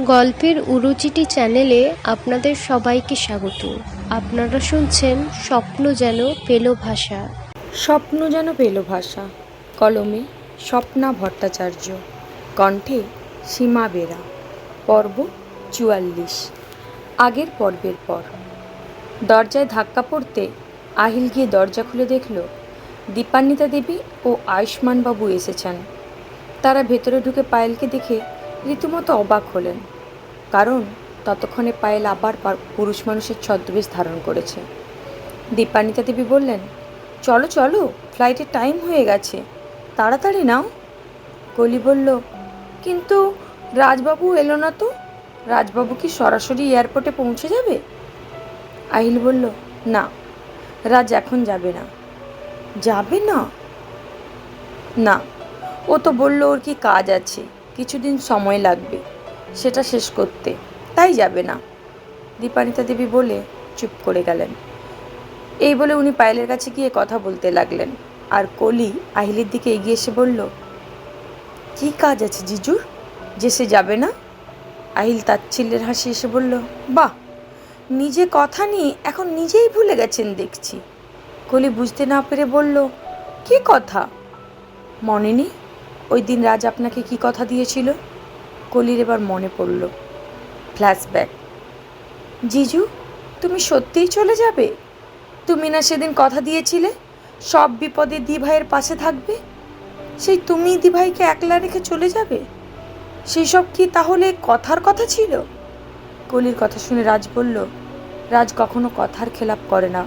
গল্পের উরুচিটি চ্যানেলে আপনাদের সবাইকে স্বাগত। আপনারা শুনছেন স্বপ্ন যেন পেল ভাষা। স্বপ্ন যেন পেল ভাষা। কলমে স্বপ্না ভট্টাচার্য, কণ্ঠে সীমা বেরা। পর্ব ৪৪। আগের পর্বের পর। দরজায় ধাক্কা পড়তে আহিল গিয়ে দরজা খুলে দেখল দীপান্বিতা দেবী ও আয়ুষ্মানবাবু এসেছেন। তারা ভেতরে ঢুকে পায়েলকে দেখে রীতিমতো অবাক হলেন, কারণ ততক্ষণে পায়েল আবার পুরুষ মানুষের ছদ্মবেশ ধারণ করেছে। দীপান্বিতা দেবী বললেন, চলো চলো, ফ্লাইটের টাইম হয়ে গেছে, তাড়াতাড়ি নাও। কলি বলল, কিন্তু রাজবাবু এলো না তো, রাজবাবু কি সরাসরি এয়ারপোর্টে পৌঁছে যাবে? আহিল বলল, না, রাজ এখন যাবে না। যাবে না? না, ও তো বলল ওর কি কাজ আছে, কিছুদিন সময় লাগবে সেটা শেষ করতে, তাই যাবে না। দীপান্বিতা দেবী বলে চুপ করে গেলেন। এই বলে উনি পায়েলের কাছে গিয়ে কথা বলতে লাগলেন, আর কলি আহিলের দিকে এগিয়ে এসে বলল, কি কাজ আছে জিজুর যে সে যাবে না? আহিল তাচ্ছিল্যের হাসি এসে বলল, বাহ, নিজে কথা নিয়ে এখন নিজেই ভুলে গেছেন দেখছি। কলি বুঝতে না পেরে বলল, কি কথা? মনে নেই ওই দিন রাজ আপনাকে কি কথা দিয়েছিল? কলির এবার মনে পড়ল। ফ্ল্যাশব্যাক। জিজু, তুমি সত্যিই চলে যাবে? তুমি না সেদিন কথা দিয়েছিলে সব বিপদে দিভাইয়ের পাশে থাকবে? সেই তুমি দিভাইকে একলা রেখে চলে যাবে? সেই সব কি তাহলে কথার কথা ছিল? কলির কথা শুনে রাজ বলল, রাজ কখনো কথার খেলাপ করে না।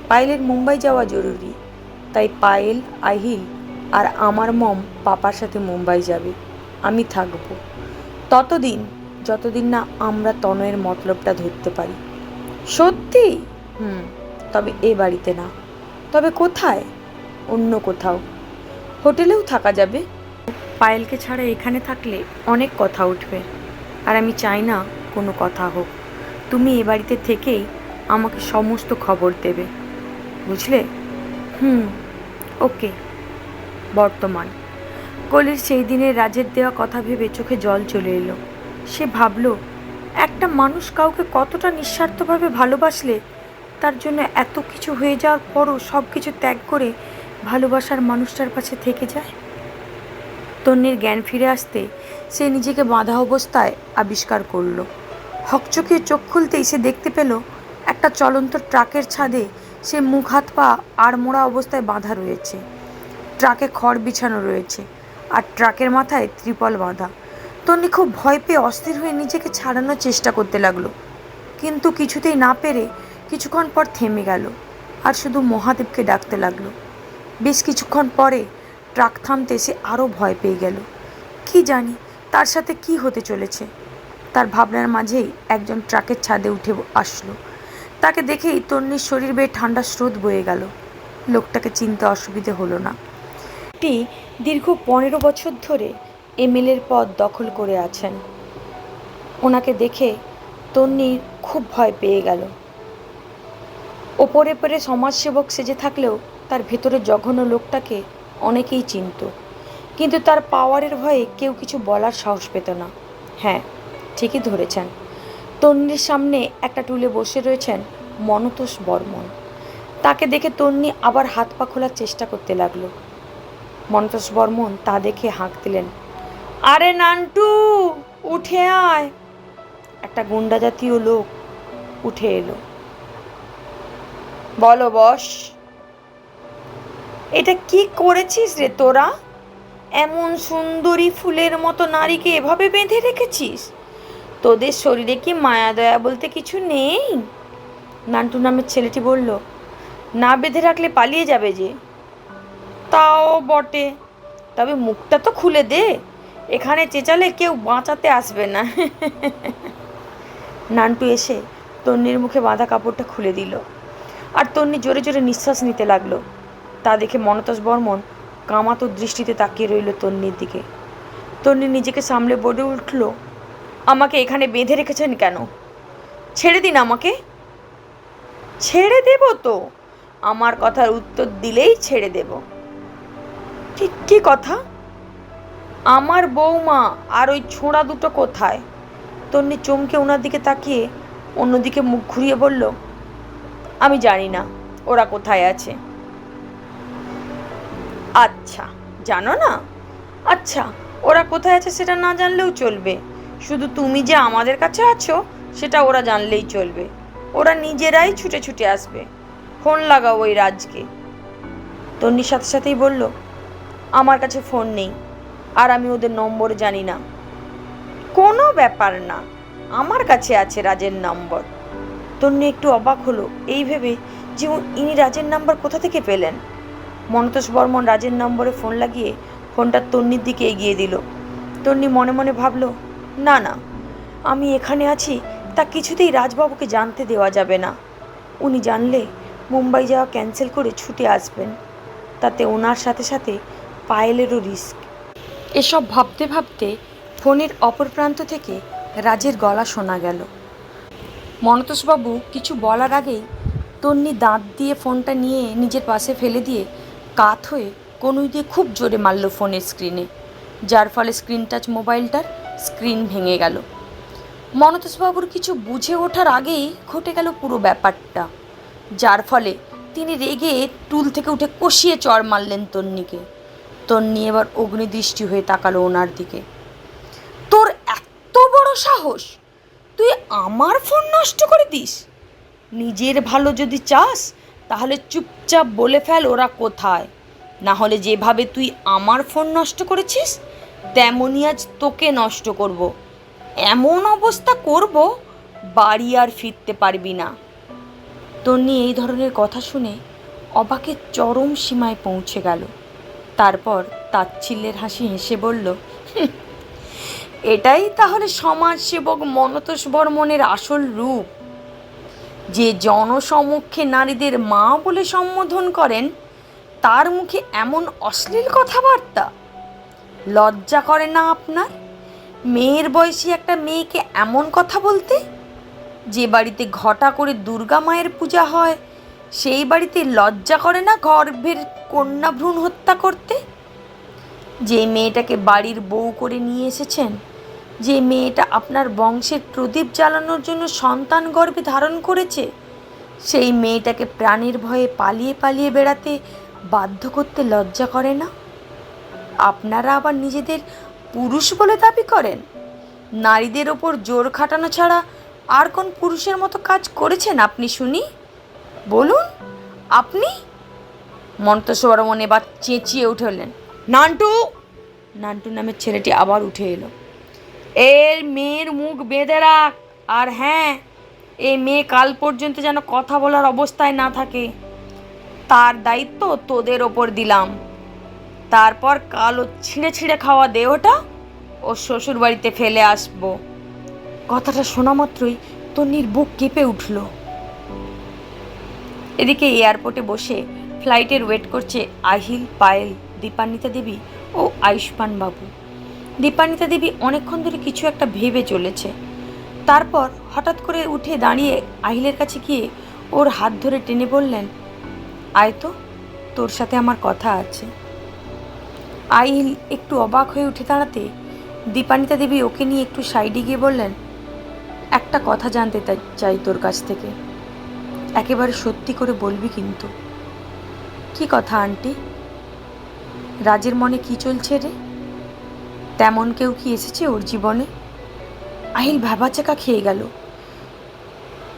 পায়েলের মুম্বাই যাওয়া জরুরি, তাই পায়েল, আহিল আর আমার মম পাপার সাথে মুম্বাই যাবে। আমি থাকবো ততদিন যতদিন না আমরা তনয়ের মতলবটা ধরতে পারি। সত্যি? তবে এ বাড়িতে না। তবে কোথায়? অন্য কোথাও, হোটেলেও থাকা যাবে। পায়েলকে ছাড়া এখানে থাকলে অনেক কথা উঠবে, আর আমি চাই না কোনো কথা হোক। তুমি এ বাড়িতে থেকেই আমাকে সমস্ত খবর দেবে, বুঝলে? ওকে। বর্তমান। কলির সেই দিনের রাজের দেওয়া কথা ভেবে চোখে জল চলে এলো। সে ভাবল, একটা মানুষ কাউকে কতটা নিঃস্বার্থভাবে ভালোবাসলে তার জন্য এত কিছু হয়ে যাওয়ার পরও সব কিছু ত্যাগ করে ভালোবাসার মানুষটার কাছে থেকে যায়। তন্নির জ্ঞান ফিরে আসতে সে নিজেকে বাঁধা অবস্থায় আবিষ্কার করল। হকচকিয়ে চোখ খুলতেই সে দেখতে পেল একটা চলন্ত ট্রাকের ছাদে সে মুখ হাত পা আড়মোড়া অবস্থায় বাঁধা রয়েছে। ট্রাকে খড় বিছানো রয়েছে, আর ট্রাকের মাথায় ত্রিপল বাঁধা। তন্নি খুব ভয় পেয়ে অস্থির হয়ে নিজেকে ছাড়ানোর চেষ্টা করতে লাগলো, কিন্তু কিছুতেই না পেরে কিছুক্ষণ পর থেমে গেল আর শুধু মহাদেবকে ডাকতে লাগলো। বেশ কিছুক্ষণ পরে ট্রাক থামতে সে আরও ভয় পেয়ে গেল। কি জানি তার সাথে কি হতে চলেছে। তার ভাবনার মাঝেই একজন ট্রাকের ছাদে উঠে আসলো। তাকে দেখেই তন্নির শরীর বেয়ে ঠান্ডা স্রোত বয়ে গেল। লোকটাকে চিনতে অসুবিধে হলো না। দীর্ঘ 15 বছর ধরে এমএলএর পদ দখল করে আছেন। ওনাকে দেখে তন্নির খুব ভয় পেয়ে গেল। ওপরে পরে সমাজসেবক সেজে থাকলেও তার ভেতরে জঘন্য লোকটাকে অনেকেই চিনত, কিন্তু তার পাওয়ারের ভয়ে কেউ কিছু বলার সাহস পেত না। হ্যাঁ, ঠিকই ধরেছেন, তন্নির সামনে একটা টুলে বসে রয়েছেন মনতোষ বর্মন। তাকে দেখে তন্নি আবার হাত পা খোলার চেষ্টা করতে লাগলো। মনতোষ বর্মন তা দেখে হাঁক দিলেন, আরে নান্টু, উঠে আয়। একটা গুন্ডা জাতীয় লোক উঠে এলো। বলো বস। এটা কি করেছিস রে তোরা? এমন সুন্দরী ফুলের মতো নারীকে এভাবে বেঁধে রেখেছিস? তোদের শরীরে কি মায়া দয়া বলতে কিছু নেই? নান্টু নামের ছেলেটি বলল, না বেঁধে রাখলে পালিয়ে যাবে যে। তাও বটে, তবে মুখটা তো খুলে দে, এখানে চেঁচালে কেউ বাঁচাতে আসবে না। নান্টু এসে তন্নির মুখে বাঁধা কাপড়টা খুলে দিল, আর তন্নি জোরে জোরে নিঃশ্বাস নিতে লাগলো। তা দেখে মনতোষ বর্মন কামাতো দৃষ্টিতে তাকিয়ে রইল তন্নির দিকে। তন্নি নিজেকে সামলে বলে উঠল, আমাকে এখানে বেঁধে রেখেছেন কেন? ছেড়ে দিন আমাকে। ছেড়ে দেব তো, আমার কথার উত্তর দিলেই ছেড়ে দেব। কি কথা? আমার বৌমা আর ওই ছোঁড়া দুটো কোথায়? তন্নি চমকে ওনার দিকে তাকিয়ে অন্যদিকে মুখ ঘুরিয়ে বলল, আমি জানি না ওরা কোথায় আছে। আচ্ছা, জানো না? আচ্ছা, ওরা কোথায় আছে সেটা না জানলেও চলবে, শুধু তুমি যে আমাদের কাছে আছো সেটা ওরা জানলেই চলবে। ওরা নিজেরাই ছুটে ছুটে আসবে। ফোন লাগাও ওই রাজকে। তন্নির সাথে সাথেই বলল, আমার কাছে ফোন নেই, আর আমি ওদের নম্বর জানি না। কোনো ব্যাপার না, আমার কাছে আছে রাজের নম্বর। তন্নি একটু অবাক হলো এই ভেবে যে ইনি রাজের নাম্বার কোথা থেকে পেলেন। মনতোষ বর্মন রাজের নম্বরে ফোন লাগিয়ে ফোনটা তন্নির দিকে এগিয়ে দিল। তন্নি মনে মনে ভাবল, না না, আমি এখানে আছি তা কিছুতেই রাজবাবুকে জানতে দেওয়া যাবে না। উনি জানলে মুম্বাই যাওয়া ক্যান্সেল করে ছুটে আসবেন, তাতে ওনার সাথে সাথে পায়েলেরও রিস্ক। এসব ভাবতে ভাবতে ফোনের অপর প্রান্ত থেকে রাজের গলা শোনা গেল। মনতোষবাবু কিছু বলার আগেই তন্নি দাঁত দিয়ে ফোনটা নিয়ে নিজের পাশে ফেলে দিয়ে কাত হয়ে কনুই দিয়ে খুব জোরে মারল ফোনের স্ক্রিনে, যার ফলে স্ক্রিন টাচ মোবাইলটার স্ক্রিন ভেঙে গেল। মনতোষবাবুর কিছু বুঝে ওঠার আগেই ঘটে গেল পুরো ব্যাপারটা, যার ফলে তিনি রেগে টুল থেকে উঠে কষিয়ে চড় মারলেন তন্নিকে। তন্নি এবার অগ্নিদৃষ্টি হয়ে তাকালো ওনার দিকে। তোর এত বড় সাহস, তুই আমার ফোন নষ্ট করে দিস? নিজের ভালো যদি চাস তাহলে চুপচাপ বলে ফেল ওরা কোথায়, না হলে যেভাবে তুই আমার ফোন নষ্ট করেছিস তেমনই আজ তোকে নষ্ট করব। এমন অবস্থা করব বাড়ি আর ফিরতে পারবি না। তন্নি এই ধরনের কথা শুনে অবাকের চরম সীমায় পৌঁছে গেল। তারপর তাচ্ছিল্যের হাসি হেসে বলল, এটাই তাহলে সমাজসেবক মনতোষ বর্মনের আসল রূপ, যে জনসমক্ষে নারীদের মা বলে সম্বোধন করেন, তার মুখে এমন অশ্লীল কথাবার্তা। লজ্জা করে না আপনার? মেয়ের বয়সী একটা মেয়েকে এমন কথা বলতে? যে বাড়িতে ঘটা করে দুর্গা মায়ের পূজা হয় সেই বাড়িতে লজ্জা করে না গর্ভের কন্যা ভ্রূণ হত্যা করতে? যে মেয়েটাকে বাড়ির বউ করে নিয়ে এসেছেন, যে মেয়েটা আপনার বংশের প্রদীপ জ্বালানোর জন্য সন্তান গর্ভে ধারণ করেছে, সেই মেয়েটাকে প্রাণের ভয়ে পালিয়ে পালিয়ে বেড়াতে বাধ্য করতে লজ্জা করে না? আপনারা আবার নিজেদের পুরুষ বলে দাবি করেন। নারীদের ওপর জোর খাটানো ছাড়া আর কোন পুরুষের মতো কাজ করেছেন আপনি শুনি? বলুন আপনি। মনতোষ বর্মন এবার চেঁচিয়ে উঠে এলেন, নান্টু! নান্টু নামের ছেলেটি আবার উঠে এলো। এর মেয়ের মুখ বেঁধে রাখ, আর হ্যাঁ, এই মেয়ে কাল পর্যন্ত যেন কথা বলার অবস্থায় না থাকে, তার দায়িত্ব তোদের ওপর দিলাম। তারপর কাল ও ছিঁড়ে ছিঁড়ে খাওয়া দেহটা ও শ্বশুর বাড়িতে ফেলে আসবো। কথাটা শোনা মাত্রই তন্নির বুক কেঁপে উঠল। এদিকে এয়ারপোর্টে বসে ফ্লাইটের ওয়েট করছে আহিল, পায়েল, দীপান্বিতা দেবী ও আয়ুষ্মান বাবু। দীপান্বিতা দেবী অনেকক্ষণ ধরে কিছু একটা ভেবে চলেছে। তারপর হঠাৎ করে উঠে দাঁড়িয়ে আহিলের কাছে গিয়ে ওর হাত ধরে টেনে বললেন, আয় তো, তোর সাথে আমার কথা আছে। আহিল একটু অবাক হয়ে উঠে দাঁড়াতে দীপান্বিতা দেবী ওকে নিয়ে একটু সাইডে গিয়ে বললেন, একটা কথা জানতে চাই তোর কাছ থেকে, একেবারে সত্যি করে বলবি কিন্তু। কি কথা আন্টি? রাজের মনে কি চলছে রে? তেমন কেউ কি এসেছে ওর জীবনে? আহিল ভ্যাবাচাকা খেয়ে গেল,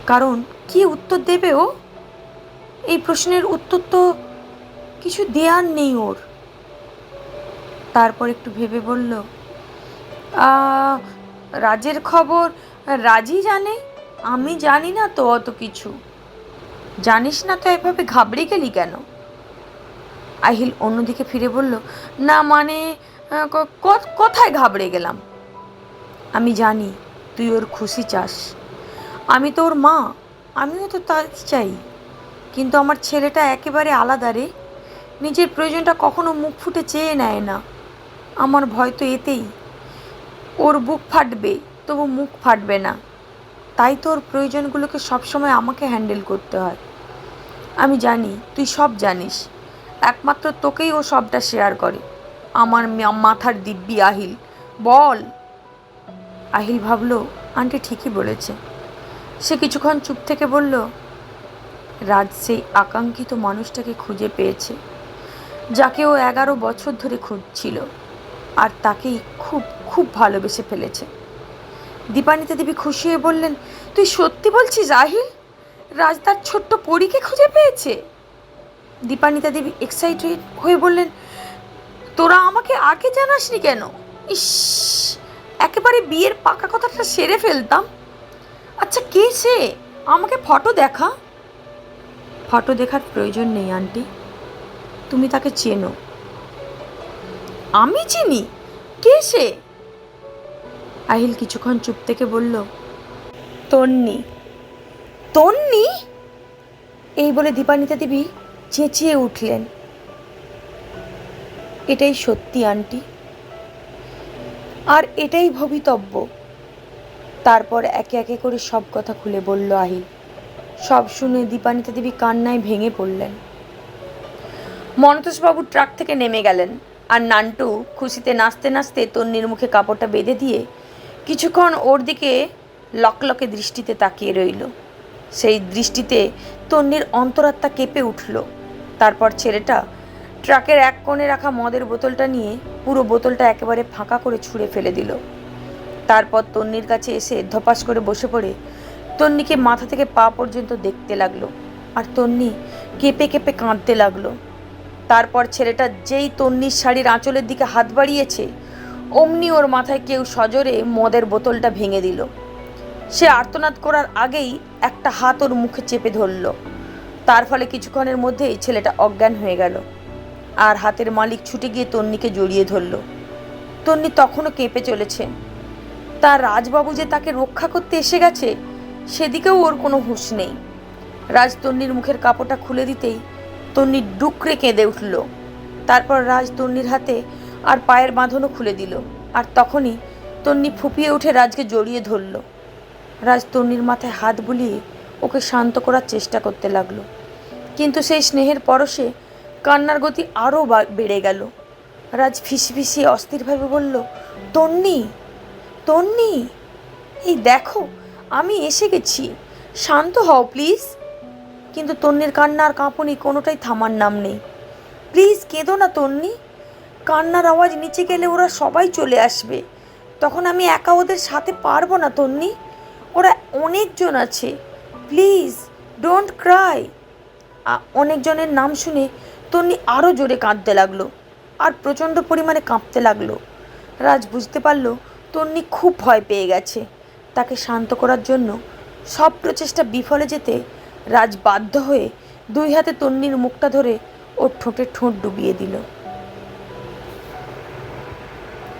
কারণ কি উত্তর দেবে ও? এই প্রশ্নের উত্তর তো কিছু দেয়ার নেই ওর। তারপর একটু ভেবে বলল, রাজের খবর রাজই জানে, আমি জানি না তো অত কিছু। জানিস না তো এভাবে ঘাবড়ে গেলি কেন? আহিল অন্যদিকে ফিরে বলল, না মানে কোথায় ঘাবড়ে গেলাম? আমি জানি তুই ওর খুশি চাস, আমি তো ওর মা, আমিও তো তাই চাই, কিন্তু আমার ছেলেটা একেবারে আলাদা রে। নিজের প্রয়োজনটা কখনো মুখ ফুটে চেয়ে নেয় না। আমার ভয় তো এতেই, ওর বুক ফাটবে তবু মুখ ফাটবে না, তাই তো ওর প্রয়োজনগুলোকে সবসময় আমাকে হ্যান্ডেল করতে হয়। আমি জানি তুই সব জানিস, একমাত্র তোকেই ও সবটা শেয়ার করে। আমার মাথার দিব্যি আহিল, বল। আহিল ভাবলো আন্টি ঠিকই বলেছে। সে কিছুক্ষণ চুপ থেকে বলল, রাজ সেই আকাঙ্ক্ষিত মানুষটাকে খুঁজে পেয়েছে, যাকে ও 11 বছর ধরে খুঁজছিল, আর তাকেই খুব খুব ভালোবেসে ফেলেছে। দীপানিতা দেবী খুশি হয়ে বললেন, তুই সত্যি বলছিস আহিল? রাজ তার ছোট্ট পরীকে খুঁজে পেয়েছে? দীপানিতা দেবী এক্সাইটেড হয়ে বললেন, তোরা আমাকে আগে জানাসনি কেন? ইস, একেবারে বিয়ের পাকা কথাটা সেরে ফেলতাম। আচ্ছা, কে সে? আমাকে ফটো দেখা। ফটো দেখার প্রয়োজন নেই আন্টি, তুমি তাকে চেনো। আমি চিনি? কে সে? আহিল কিছুক্ষণ চুপ থেকে বলল, তন্নি। তন্নি? এই বলে দীপানিতা দেবী চেঁচিয়ে উঠলেন, এটাই সত্যি আন্টি, আর এটাই ভবিতব্য। তারপর একে একে করে সব কথা খুলে বলল আহিল। সব শুনে দীপানিতা দেবী কান্নায় ভেঙে পড়লেন। মনতোষবাবু ট্রাক থেকে নেমে গেলেন, আর নান্টু খুশিতে নাচতে নাচতে তন্নির মুখে কাপড়টা বেঁধে দিয়ে কিছুক্ষণ ওর দিকে লকলকে দৃষ্টিতে তাকিয়ে রইল। সেই দৃষ্টিতে তন্নির অন্তরাত্মা কেঁপে উঠল। তারপর ছেলেটা ট্রাকের এক কোণে রাখা মদের বোতলটা নিয়ে পুরো বোতলটা একেবারে ফাঁকা করে ছুঁড়ে ফেলে দিল। তারপর তন্নির কাছে এসে ধপাস করে বসে পড়ে তন্নিকে মাথা থেকে পা পর্যন্ত দেখতে লাগলো, আর তন্নি কেঁপে কেঁপে কাঁদতে লাগলো। তারপর ছেলেটা যেই তন্নির শাড়ির আঁচলের দিকে হাত বাড়িয়েছে, অমনি ওর মাথায় কেউ সজোরে মদের বোতলটা ভেঙে দিল। সে আর্তনাদ করার আগেই একটা হাত ওর মুখে চেপে ধরল। তার ফলে কিছুক্ষণের মধ্যেই ছেলেটা অজ্ঞান হয়ে গেল, আর হাতের মালিক ছুটে গিয়ে তন্নিকে জড়িয়ে ধরল। তন্নি তখনও কেঁপে চলেছে। তার রাজবাবু যে তাকে রক্ষা করতে এসে গেছে, সেদিকেও ওর কোনো হুঁশ নেই। রাজ তন্নির মুখের কাপড়টা খুলে দিতেই তন্নি ডুকরে কেঁদে উঠল। তারপর রাজ তন্নির হাতে আর পায়ের বাঁধনও খুলে দিল, আর তখনই তন্নি ফুপিয়ে উঠে রাজকে জড়িয়ে ধরল। রাজ তন্নির মাথায় হাত বুলিয়ে ওকে শান্ত করার চেষ্টা করতে লাগলো, কিন্তু সেই স্নেহের পরশে কান্নার গতি আরও বেড়ে গেল। রাজ ফিসফিসিয়ে অস্থিরভাবে বলল, তন্নি, তন্নি, এই দেখো আমি এসে গেছি, শান্ত হও প্লিজ। কিন্তু তন্নির কান্না আর কাঁপুনি কোনোটাই থামার নাম নেই। প্লিজ কেঁদো না তন্নি, কান্নার আওয়াজ নিচে গেলে ওরা সবাই চলে আসবে, তখন আমি একা ওদের সাথে পারবো না তন্নি, ওরা অনেকজন আছে, প্লিজ ডোন্ট ক্রাই। অনেকজনের নাম শুনে তন্নি আরও জোরে কাঁদতে লাগলো, আর প্রচণ্ড পরিমাণে কাঁপতে লাগলো। রাজ বুঝতে পারল তন্নি খুব ভয় পেয়ে গেছে। তাকে শান্ত করার জন্য সব প্রচেষ্টা বিফলে যেতে রাজ বাধ্য হয়ে 2 হাতে তন্নির মুখটা ধরে ওর ঠোঁটে ঠোঁট ডুবিয়ে দিল।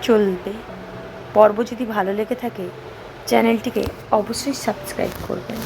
চলবে পর্ব যদি ভালো লেগে থাকে চ্যানেলটিকে অবশ্যই সাবস্ক্রাইব করবেন।